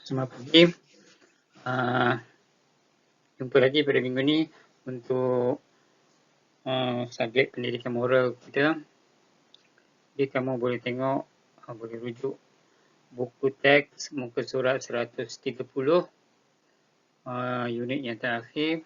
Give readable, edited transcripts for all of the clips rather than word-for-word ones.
Selamat pagi. Jumpa lagi pada minggu ni untuk subjek pendidikan moral kita. Jadi kamu boleh tengok, boleh rujuk buku teks muka surat 130, unit yang terakhir,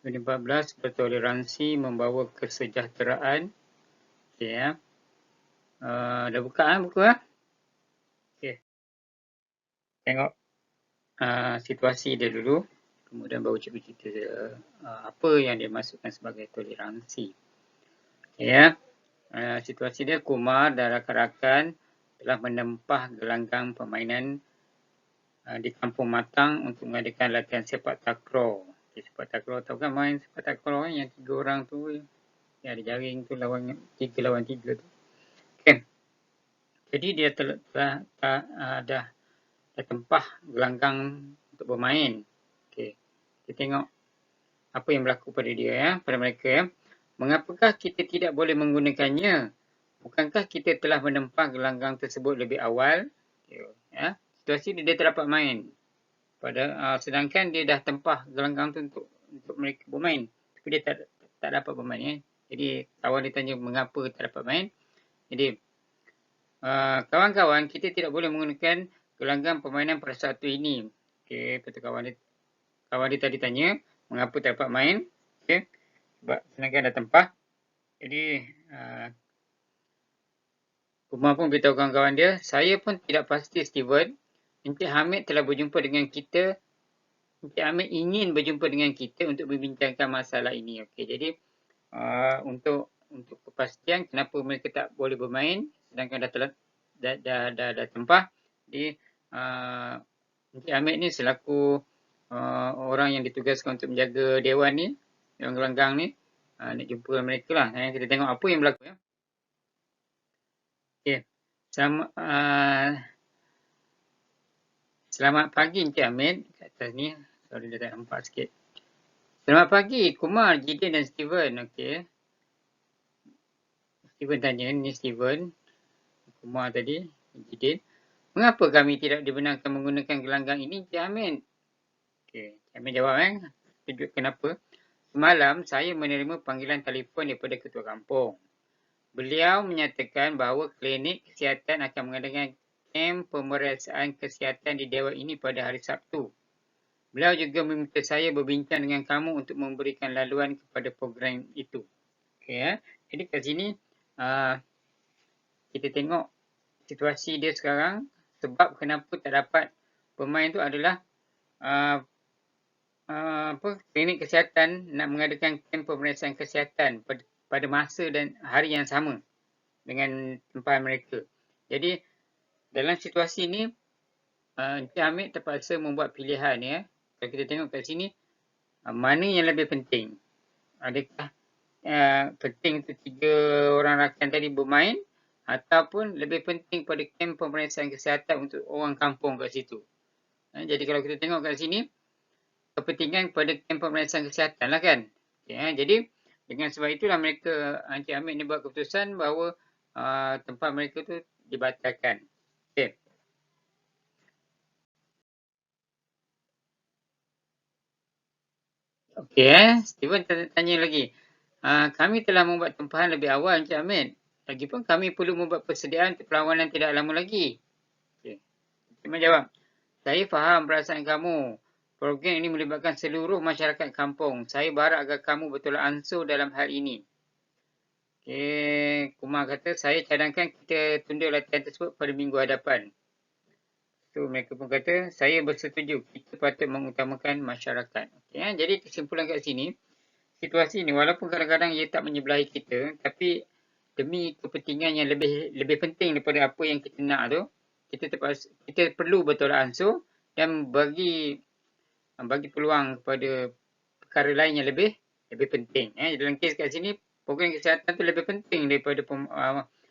unit 14, bertoleransi membawa kesejahteraan. Okey ya. Dah buka buku Okey. Tengok situasi dia dulu. Kemudian baru cikgu cerita apa yang dia maksudkan sebagai toleransi. Okay, ya. Situasi dia, Kumar dan rakan-rakan telah menempah gelanggang permainan di Kampung Matang untuk mengadakan latihan sepak takraw. Okay, sepak takraw, tahu kan main sepak takraw yang 3 orang tu, yang ada jaring tu, 3 lawan 3 tu. Okay. Jadi dia dah tempah gelanggang untuk bermain. Okay. Kita tengok apa yang berlaku pada dia, pada mereka ya. Mengapakah kita tidak boleh menggunakannya? Bukankah kita telah menempah gelanggang tersebut lebih awal? Ya. Situasi dia tak dapat main. Sedangkan dia dah tempah gelanggang tu untuk mereka bermain. Tapi dia tak dapat bermain ya. Jadi kawan dia tanya mengapa tak dapat main. Jadi kawan-kawan, kita tidak boleh menggunakan gelanggang permainan pada saat ini. Okey, betul kawan dia tadi tanya mengapa tak dapat main. Okey. Sebab sedangkan dah tempah. Jadi Kumar pun beritahu kawan-kawan dia, saya pun tidak pasti Steven. Encik Hamid telah berjumpa dengan kita. Encik Hamid ingin berjumpa dengan kita untuk membincangkan masalah ini. Okey, jadi untuk kepastian kenapa mereka tak boleh bermain sedangkan dah tempah. Jadi Encik Hamid ni selaku orang yang ditugaskan untuk menjaga dewan ni, dewan gelanggang ni, nak jumpa mereka lah. Kita tengok apa yang berlaku ya. Okey. Selamat pagi Encik Hamid. Kat atas ni, sorry dia tak nampak sikit. Selamat pagi Kumar, Jidin dan Steven. Okey. Steven tanya, ni Steven. Kumar tadi, Jidin. Mengapa kami tidak dibenarkan menggunakan gelanggang ini Encik Hamid? Okey, Encik Hamid jawab tunjuk kenapa. Semalam saya menerima panggilan telefon daripada ketua kampung. Beliau menyatakan bahawa klinik kesihatan akan mengadakan kem pemeriksaan kesihatan di dewan ini pada hari Sabtu. Beliau juga meminta saya berbincang dengan kamu untuk memberikan laluan kepada program itu. Okay, ya. Jadi kat sini kita tengok situasi dia sekarang. Sebab kenapa tak dapat bermain tu adalah klinik kesihatan nak mengadakan kem pemeriksaan kesihatan pada masa dan hari yang sama dengan tempahan mereka. Jadi dalam situasi ni Encik Hamid terpaksa membuat pilihan ya. Kalau kita tengok kat sini mana yang lebih penting? Adakah penting untuk 3 orang rakan tadi bermain ataupun lebih penting pada kem pemeriksaan kesihatan untuk orang kampung kat situ? Jadi kalau kita tengok kat sini kepentingan pada kem pemeriksaan kesihatan lah kan. Okay, jadi dengan sebab itulah mereka Encik Hamid ni buat keputusan bahawa tempat mereka tu dibatalkan. Okay. Okey Steven tanya lagi. Kami telah membuat tempahan lebih awal Encik Hamid. Lagipun kami perlu membuat persediaan untuk perlawanan tidak lama lagi. Okey. Steven jawab. Saya faham perasaan kamu. Program ini melibatkan seluruh masyarakat kampung. Saya berharap agar kamu betul ansur dalam hal ini. Okey, Kumar kata saya cadangkan kita tunda latihan tersebut pada minggu hadapan. So mereka pun kata saya bersetuju. Kita patut mengutamakan masyarakat. Okey, jadi kesimpulan kat sini, situasi ni walaupun kadang-kadang ia tak menyebelahi kita, tapi demi kepentingan yang lebih penting daripada apa yang kita nak tu, kita perlu betul ansur dan bagi peluang kepada perkara lain yang lebih penting. Dalam kes kat sini, program kesihatan tu lebih penting daripada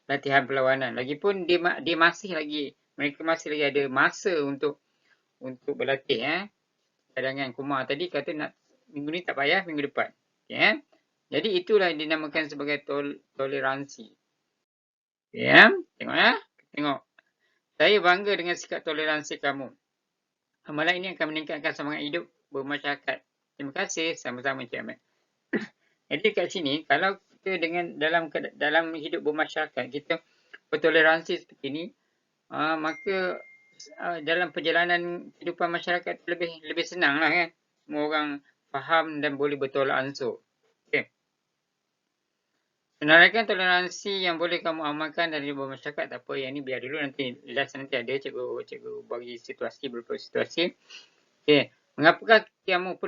latihan perlawanan. Lagipun mereka masih lagi ada masa untuk berlatih. Cadangan Kumar tadi kata nak minggu ni tak payah, minggu depan. Okay, jadi itulah yang dinamakan sebagai toleransi. Okay, tengok Tengok. Saya bangga dengan sikap toleransi kamu. Amalan ini akan meningkatkan semangat hidup bermasyarakat. Terima kasih. Sama-sama Encik Ahmad. Jadi kat sini, kalau kita dengan dalam hidup bermasyarakat, kita bertoleransi seperti ini, maka dalam perjalanan kehidupan masyarakat lebih senang lah kan. Semua orang faham dan boleh bertolak ansur. Okay. Senaraikan toleransi yang boleh kamu amalkan dari bermasyarakat. Tak apa, yang ni biar dulu, nanti last nanti ada cikgu bagi situasi, beberapa situasi. Okay. Mengapakah kamu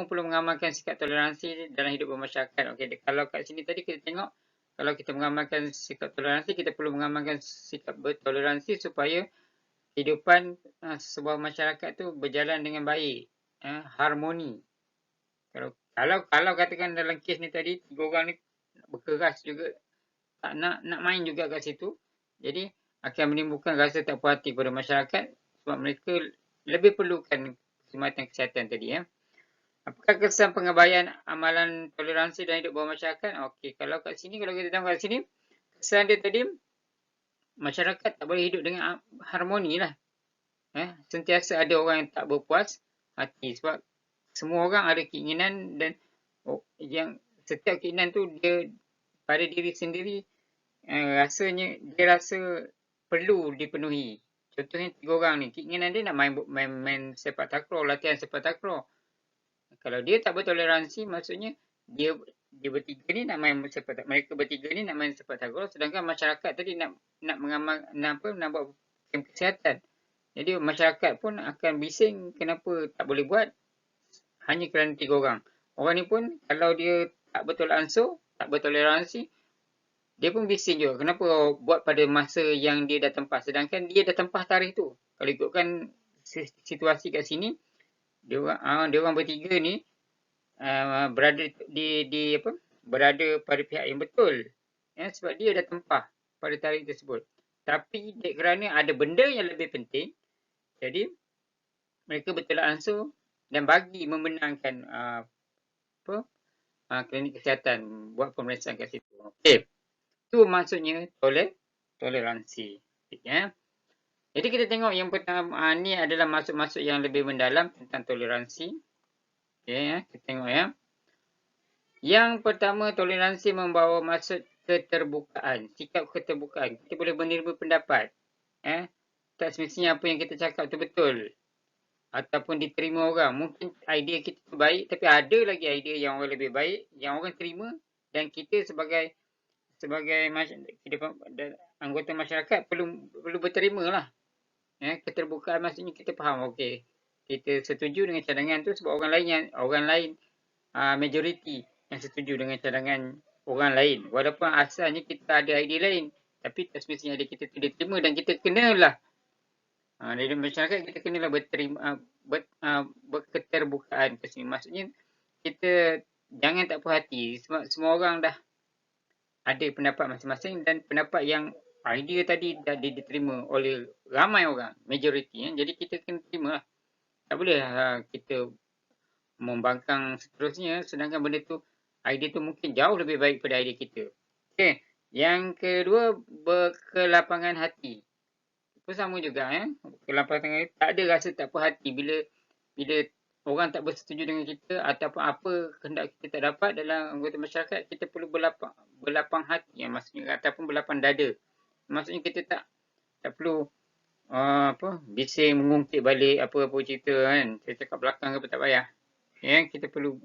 perlu mengamalkan sikap toleransi dalam hidup bermasyarakat? Okay. Kalau kat sini tadi kita tengok, kalau kita mengamalkan sikap toleransi, kita perlu mengamalkan sikap bertoleransi supaya kehidupan sebuah masyarakat tu berjalan dengan baik, harmoni. Kalau katakan dalam kes ni tadi, 3 orang ni berkeras juga, tak nak main juga kat situ, jadi akan menimbulkan rasa tak puas hati kepada masyarakat sebab mereka lebih perlukan khidmatan kesihatan tadi. Apakah kesan pengabaian amalan toleransi dalam hidup bermasyarakat? Okey, kalau kat sini, kalau kita tengok kat sini, kesan dia tadi, masyarakat tak boleh hidup dengan harmoni lah. Sentiasa ada orang yang tak berpuas hati sebab semua orang ada keinginan dan yang setiap keinginan tu dia pada diri sendiri rasanya dia rasa perlu dipenuhi. Contohnya 3 orang ni, keinginan dia nak main sepak takraw, latihan sepak takraw. Kalau dia tak bertoleransi, maksudnya dia bertiga ni nak main sepak takraw, mereka bertiga ni nak main sepak takraw, sedangkan masyarakat tadi nak buat kem kesihatan. Jadi masyarakat pun akan bising kenapa tak boleh buat hanya kerana 3 orang. Orang ni pun kalau dia tak betul ansur, tak bertoleransi, dia pun bising juga. Kenapa buat pada masa yang dia dah tempah, sedangkan dia dah tempah tarikh tu. Kalau ikutkan situasi kat sini, dia orang bertiga ni berada berada pada pihak yang betul. Sebab dia dah tempah pada tarikh tersebut. Tapi kerana ada benda yang lebih penting, jadi mereka bertolak ansur dan bagi membenarkan klinik kesihatan buat pemeriksaan kat situ. Okey. Itu maksudnya toleransi. Jadi kita tengok yang pertama ni adalah masuk-masuk yang lebih mendalam tentang toleransi. Okey, kita tengok ya. Yang pertama, toleransi membawa maksud keterbukaan, sikap keterbukaan. Kita boleh menerima pendapat. Tak semestinya apa yang kita cakap tu betul ataupun diterima orang. Mungkin idea kita tu baik, tapi ada lagi idea yang orang lebih baik, yang orang terima, dan kita sebagai anggota masyarakat perlu berterima lah. Keterbukaan maksudnya kita faham, okey, kita setuju dengan cadangan tu sebab orang lain majoriti yang setuju dengan cadangan orang lain. Walaupun asalnya kita ada idea lain, tapi tak semestinya idea kita tu diterima dan kita kenalah dari masyarakat kita kenalah berketerbukaan ke sini. Maksudnya kita jangan tak puas hati sebab semua orang dah ada pendapat masing-masing dan pendapat yang idea tadi dah diterima oleh ramai orang, majoriti. Jadi kita kena terima lah. Tak boleh kita membangkang seterusnya sedangkan benda tu, idea tu mungkin jauh lebih baik pada idea kita. Okey, yang kedua, berkelapangan hati. Pun sama juga kelapangan hati, tak ada rasa tak puas hati bila orang tak bersetuju dengan kita ataupun apa kehendak kita tak dapat dalam anggota masyarakat, kita perlu berlapang hati maksudnya, ataupun berlapang dada. Maksudnya kita tak perlu bising mengungkit balik apa-apa cerita kan. Saya cakap belakang ke tak payah. Kita perlu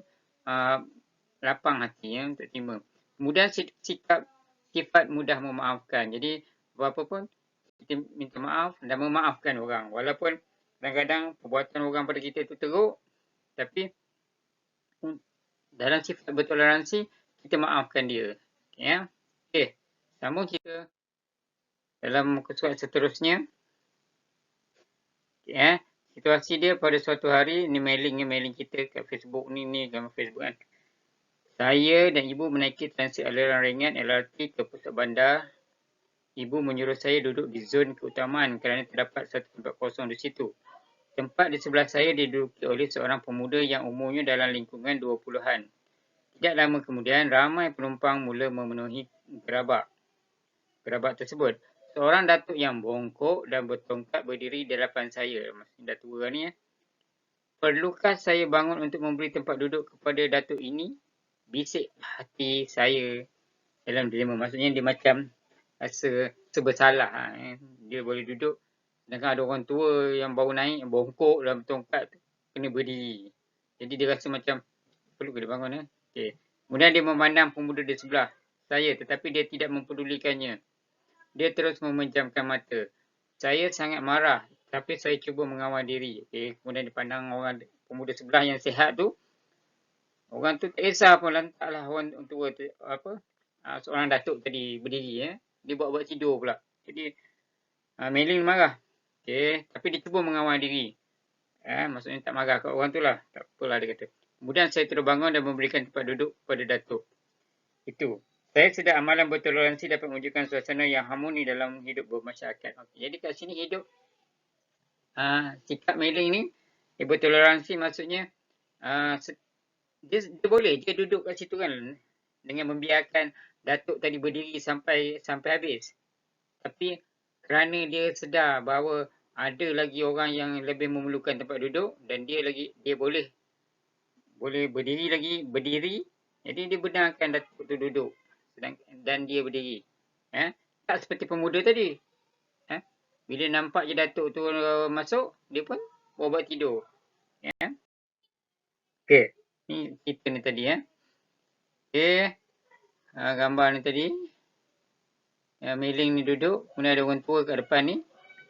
lapang hati untuk terima. Kemudian sifat mudah memaafkan. Jadi apa pun kita minta maaf dan memaafkan orang. Walaupun kadang-kadang perbuatan orang pada kita itu teruk, tapi dalam sifat bertoleransi kita maafkan dia. Okey. Sambung kita dalam muka surat seterusnya. Situasi dia pada suatu hari, ni mailing kita kat Facebook ni gambar Facebook kan. Saya dan ibu menaiki transit aliran ringan LRT ke pusat bandar. Ibu menyuruh saya duduk di zon keutamaan kerana terdapat satu tempat kosong di situ. Tempat di sebelah saya diduduki oleh seorang pemuda yang umurnya dalam lingkungan 20-an. Tidak lama kemudian, ramai penumpang mula memenuhi gerabak tersebut. Seorang datuk yang bongkok dan bertongkat berdiri di hadapan saya. Maksudnya dah tua ni perlukah saya bangun untuk memberi tempat duduk kepada datuk ini? Bisik hati saya dalam dilema. Maksudnya dia macam rasa bersalah. Dia boleh duduk. Sedangkan ada orang tua yang baru naik, bongkok dalam tongkat tu, kena berdiri. Jadi dia rasa macam, perlu ke dia bangun? Okay. Kemudian dia memandang pemuda di sebelah saya, tetapi dia tidak mempedulikannya. Dia terus memejamkan mata. Saya sangat marah, tapi saya cuba mengawal diri. Okay. Kemudian dipandang orang pemuda sebelah yang sihat tu. Orang tu tak kisah pun, lantaklah orang tua tu, seorang datuk tadi berdiri. Dia buat-buat tidur pula. Jadi Mei Ling marah. Okay. Tapi dia cuba mengawal diri. Maksudnya tak marah kat orang tu lah. Tak apalah dia kata. Kemudian saya terus bangun dan memberikan tempat duduk kepada datuk. Itu. Saya sedar amalan bertoleransi dapat mewujudkan suasana yang harmoni dalam hidup bermasyarakat. Okay. Jadi kat sini hidup sikap Mei Ling ni, bertoleransi maksudnya dia boleh je duduk kat situ kan, dengan membiarkan datuk tadi berdiri sampai habis. Tapi kerana dia sedar bahawa ada lagi orang yang lebih memerlukan tempat duduk dan dia boleh berdiri, jadi dia benarkan datuk tu duduk dan dia berdiri. Tak seperti pemuda tadi. Bila nampak je datuk tu masuk, dia pun buat tidur. Okey, ni cerita ni tadi. Okey, gambar ni tadi. Mei Ling ni duduk, kemudian ada orang tua kat depan ni.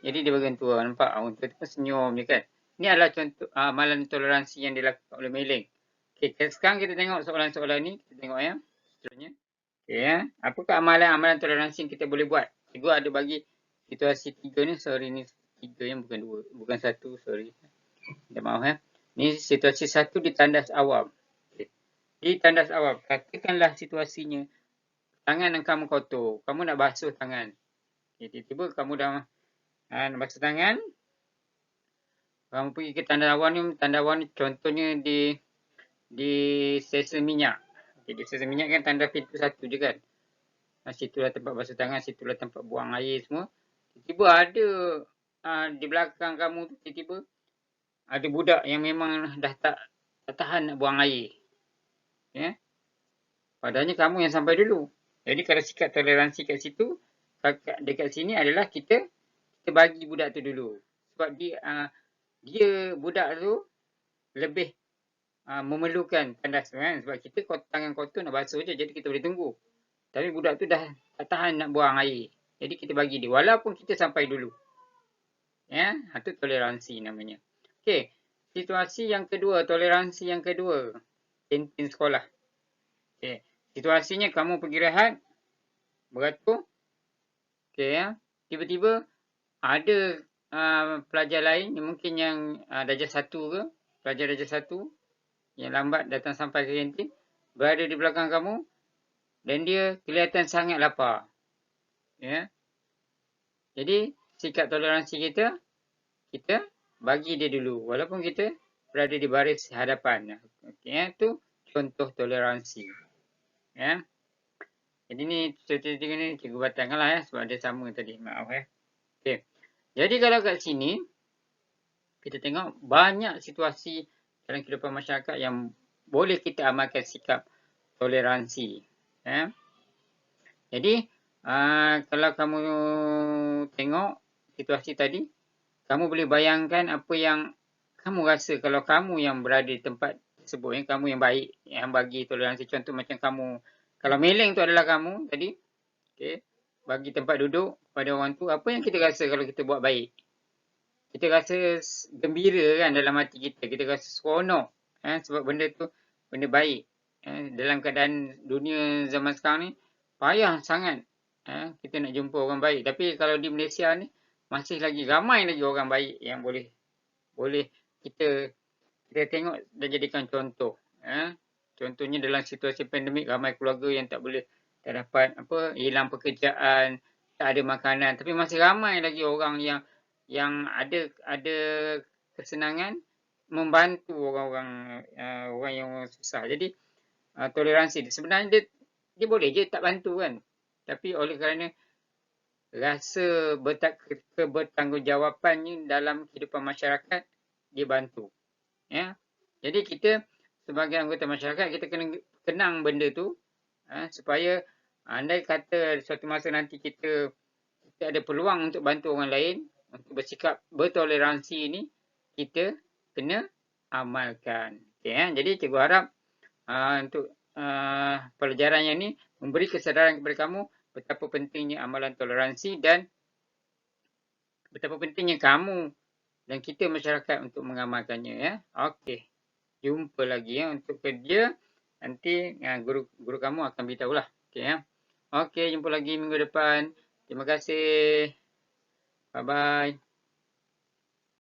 Jadi dia bagi orang tua, nampak orang tua tu pun senyum je kan. Ni adalah contoh amalan toleransi yang dilakukan oleh Mei Ling. Okey, sekarang kita tengok soalan-soalan ni. Kita tengok seterusnya. Okey, apakah amalan-amalan toleransi yang kita boleh buat? Cikgu ada bagi situasi 3 ni. Sorry, ni 3 yang bukan 2. Bukan 1, sorry. Minta maaf. Ni situasi 1 di tandas awam. Okay. Di tandas awam, katakanlah situasinya tangan kamu kotor. Kamu nak basuh tangan. Okay, tiba-tiba kamu dah nak basuh tangan. Kamu pergi ke tandas awam ni. Tandas awam ni contohnya di stesen minyak. Okay, di stesen minyak kan tandas pintu 1 je kan. Situlah tempat basuh tangan, situlah tempat buang air semua. Tiba-tiba ada di belakang kamu tu, tiba-tiba ada budak yang memang dah tak tahan nak buang air. Padahal kamu yang sampai dulu. Jadi kalau sikap toleransi kat situ, dekat sini adalah kita bagi budak tu dulu. Sebab dia budak tu lebih memerlukan tandas kan. Sebab kita tangan kotor nak basuh je, jadi kita boleh tunggu. Tapi budak tu dah tak tahan nak buang air. Jadi kita bagi dia walaupun kita sampai dulu. Itu toleransi namanya. Okey, situasi yang kedua, toleransi yang kedua. Kantin sekolah. Okey, situasinya kamu pergi rehat, beratur. Okey, tiba-tiba ada pelajar lain, mungkin yang darjah 1 ke, pelajar darjah 1 yang lambat datang sampai ke kantin, berada di belakang kamu dan dia kelihatan sangat lapar. Jadi, sikap toleransi kita bagi dia dulu walaupun kita berada di baris hadapan. Okey, itu contoh toleransi. Jadi ni cerita ni cikgu batangkanlah sebab dia sama tadi. Maaf Okey. Jadi kalau kat sini kita tengok banyak situasi dalam kehidupan masyarakat yang boleh kita amalkan sikap toleransi. Jadi kalau kamu tengok situasi tadi, kamu boleh bayangkan apa yang kamu rasa kalau kamu yang berada di tempat tersebut. Kamu yang baik, yang bagi toleransi. Contoh macam kamu, kalau Mei Ling tu adalah kamu tadi, bagi tempat duduk pada orang tu, apa yang kita rasa kalau kita buat baik? Kita rasa gembira kan dalam hati kita. Kita rasa seronok. Sebab benda tu benda baik. Dalam keadaan dunia zaman sekarang ni, payah sangat kita nak jumpa orang baik. Tapi kalau di Malaysia ni, masih lagi ramai lagi orang baik yang boleh kita tengok dan jadikan contoh. Contohnya dalam situasi pandemik, ramai keluarga yang tak dapat hilang pekerjaan, tak ada makanan. Tapi masih ramai lagi orang yang ada kesenangan membantu orang yang susah. Jadi toleransi sebenarnya dia boleh je tak bantu kan. Tapi oleh kerana rasa kebertanggungjawapannya dalam kehidupan masyarakat, dia bantu. Ya. Jadi kita sebagai anggota masyarakat kita kena kenang benda tu supaya andai kata suatu masa nanti kita ada peluang untuk bantu orang lain untuk bersikap bertoleransi ni, kita kena amalkan. Okay, jadi cikgu harap untuk pelajaran yang ni memberi kesedaran kepada kamu betapa pentingnya amalan toleransi dan betapa pentingnya kamu dan kita masyarakat untuk mengamalkannya. Ya. Okey. Jumpa lagi ya untuk kerja. Nanti guru kamu akan beritahu lah. Okey ya. Okey, jumpa lagi minggu depan. Terima kasih. Bye-bye.